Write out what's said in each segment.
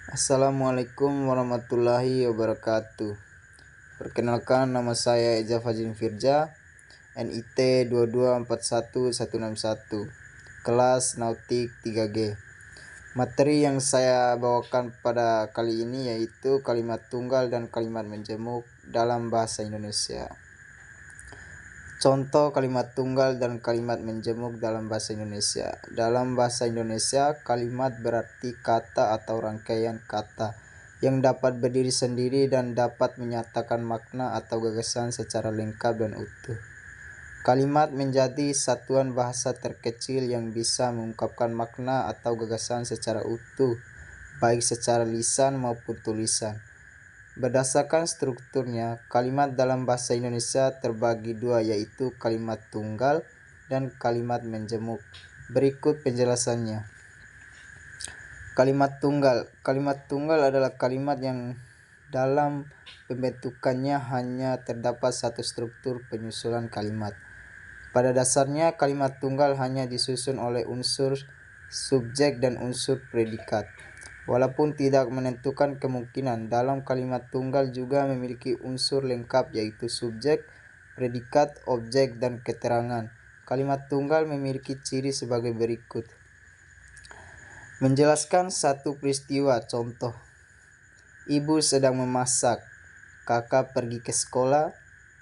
Assalamualaikum warahmatullahi wabarakatuh. Perkenalkan, nama saya Eja Fajin Firja, NIT 2241161, kelas Nautik 3G. Materi yang saya bawakan pada kali ini yaitu kalimat tunggal dan kalimat menjemuk dalam bahasa Indonesia. Contoh kalimat tunggal dan kalimat menjemuk dalam bahasa Indonesia. Dalam bahasa Indonesia, kalimat berarti kata atau rangkaian kata yang dapat berdiri sendiri dan dapat menyatakan makna atau gagasan secara lengkap dan utuh. Kalimat menjadi satuan bahasa terkecil yang bisa mengungkapkan makna atau gagasan secara utuh, baik secara lisan maupun tulisan. Berdasarkan strukturnya, kalimat dalam bahasa Indonesia terbagi dua, yaitu kalimat tunggal dan kalimat menjemuk. Berikut penjelasannya. Kalimat tunggal. Kalimat tunggal adalah kalimat yang dalam pembentukannya hanya terdapat satu struktur penyusunan kalimat. Pada dasarnya, kalimat tunggal hanya disusun oleh unsur subjek dan unsur predikat. Walaupun tidak menentukan kemungkinan, dalam kalimat tunggal juga memiliki unsur lengkap yaitu subjek, predikat, objek, dan keterangan. Kalimat tunggal memiliki ciri sebagai berikut. Menjelaskan satu peristiwa, contoh. Ibu sedang memasak, kakak pergi ke sekolah,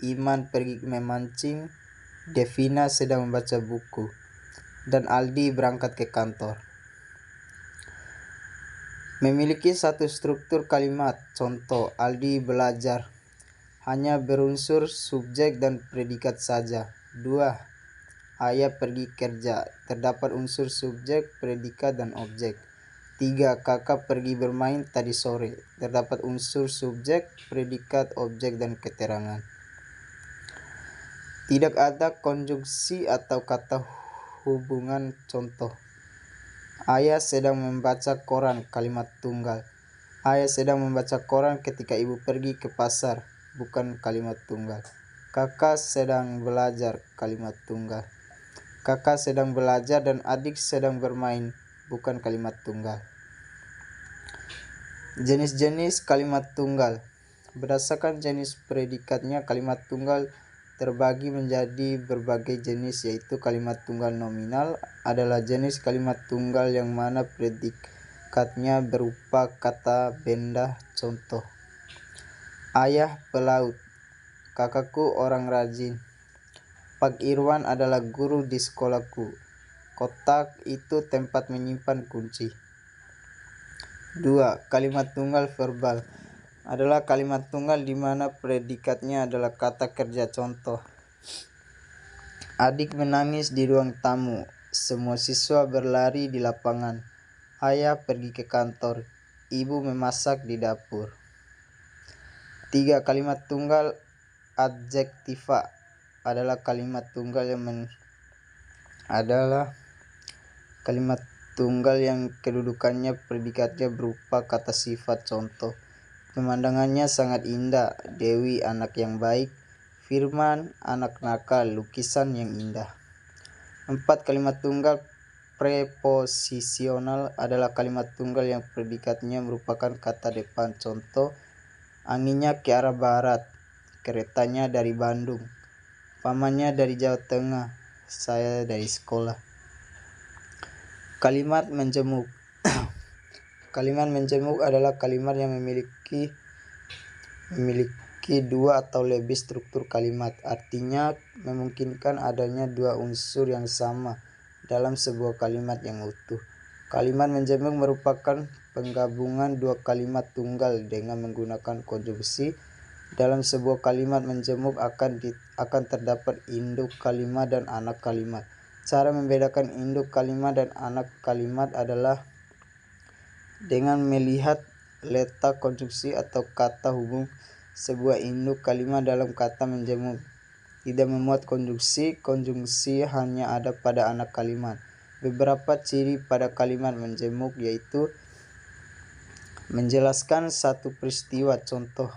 Iman pergi memancing, Devina sedang membaca buku, dan Aldi berangkat ke kantor. Memiliki satu struktur kalimat, contoh Aldi belajar, hanya berunsur subjek dan predikat saja. 2. Ayah pergi kerja, terdapat unsur subjek, predikat, dan objek. 3. Kakak pergi bermain tadi sore, terdapat unsur subjek, predikat, objek, dan keterangan. Tidak ada konjungsi atau kata hubungan, contoh. Ayah sedang membaca koran, kalimat tunggal. Ayah sedang membaca koran ketika ibu pergi ke pasar, bukan kalimat tunggal. Kakak sedang belajar, kalimat tunggal. Kakak sedang belajar dan adik sedang bermain, bukan kalimat tunggal. Jenis-jenis kalimat tunggal. Berdasarkan jenis predikatnya, kalimat tunggal terbagi menjadi berbagai jenis, yaitu kalimat tunggal nominal adalah jenis kalimat tunggal yang mana predikatnya berupa kata benda, contoh. Ayah pelaut, kakakku orang rajin, Pak Irwan adalah guru di sekolahku, kotak itu tempat menyimpan kunci. 2. Kalimat tunggal verbal adalah kalimat tunggal di mana predikatnya adalah kata kerja, contoh. Adik menangis di ruang tamu, semua siswa berlari di lapangan, ayah pergi ke kantor, ibu memasak di dapur. 3. Kalimat tunggal adjektiva adalah kalimat tunggal yang kedudukannya predikatnya berupa kata sifat, contoh. Pemandangannya sangat indah, Dewi anak yang baik, Firman anak nakal, lukisan yang indah. 4. Kalimat tunggal preposisional adalah kalimat tunggal yang predikatnya merupakan kata depan, contoh. Anginnya ke arah barat, keretanya dari Bandung, pamannya dari Jawa Tengah, saya dari sekolah. Kalimat menjemuk. Kalimat menjemuk adalah kalimat yang memiliki dua atau lebih struktur kalimat. Artinya memungkinkan adanya dua unsur yang sama dalam sebuah kalimat yang utuh. Kalimat menjemuk merupakan penggabungan dua kalimat tunggal dengan menggunakan konjungsi. Dalam sebuah kalimat menjemuk akan terdapat induk kalimat dan anak kalimat. Cara membedakan induk kalimat dan anak kalimat adalah dengan melihat letak konjungsi atau kata hubung. Sebuah induk kalimat dalam kata menjemuk tidak memuat konjungsi hanya ada pada anak kalimat. Beberapa ciri pada kalimat menjemuk yaitu menjelaskan satu peristiwa, contoh.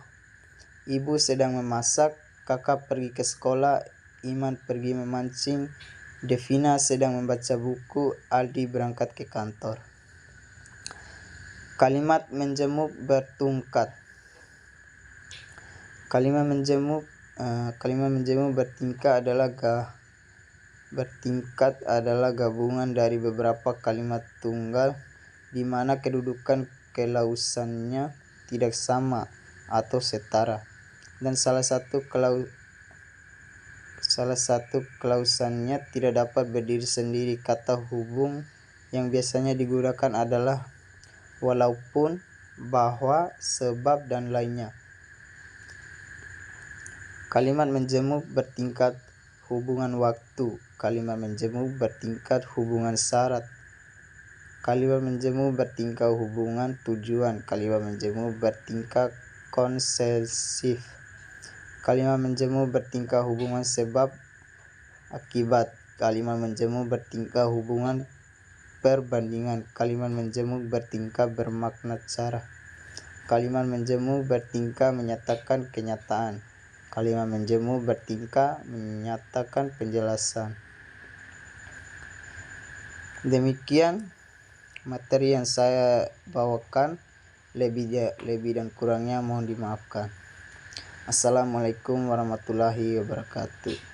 Ibu sedang memasak, kakak pergi ke sekolah, Iman pergi memancing, Devina sedang membaca buku, Aldi berangkat ke kantor. Kalimat menjemuk bertingkat. Kalimat menjemuk bertingkat adalah gabungan dari beberapa kalimat tunggal di mana kedudukan kelausannya tidak sama atau setara, dan salah satu kelausannya tidak dapat berdiri sendiri. Kata hubung yang biasanya digunakan adalah walaupun, bahwa, sebab, dan lainnya. Kalimat menjemuk bertingkat hubungan waktu. Kalimat menjemuk bertingkat hubungan syarat. Kalimat menjemuk bertingkat hubungan tujuan. Kalimat menjemuk bertingkat konsensif. Kalimat menjemuk bertingkat hubungan sebab akibat. Kalimat menjemuk bertingkat hubungan perbandingan. Kalimat menjemuk bertingkat bermakna cara. Kalimat menjemuk bertingkat menyatakan kenyataan. Kalimat menjemuk bertingkat menyatakan penjelasan. Demikian materi yang saya bawakan, lebih dan kurangnya mohon dimaafkan. Assalamualaikum warahmatullahi wabarakatuh.